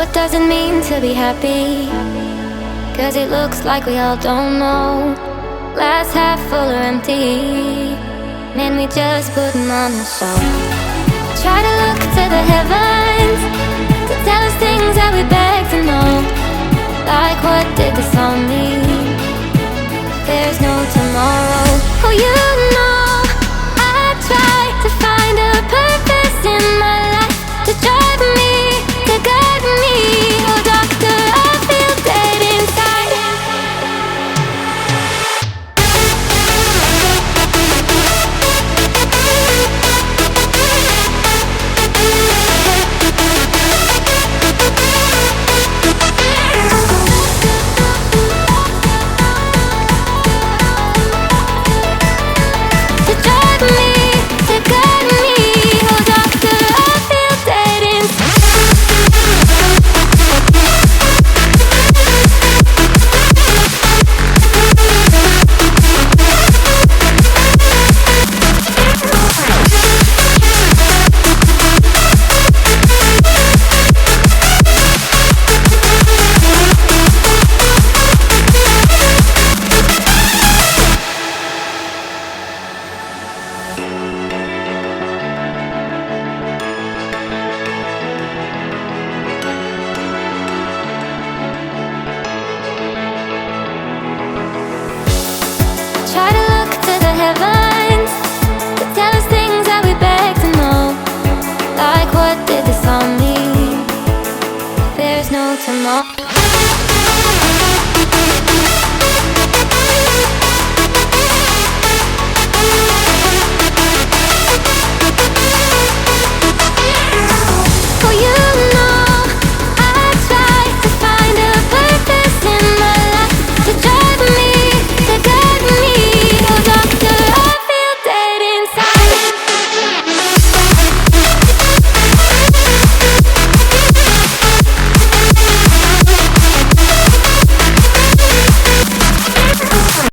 What does it mean to be happy? Cause it looks like we all don't know. Glass half full or empty. Man, we just putting on a show. Try to look to the heavens to tell us things that we beg to know. Like what did the song mean? There's no tomorrow. Oh, you know I try to find a purpose in my life, to drive me, to guide me. Oh doctor, I feel dead inside. To drive me, to guide me. Oh doctor, I feel dead inside. Try to look to the heavens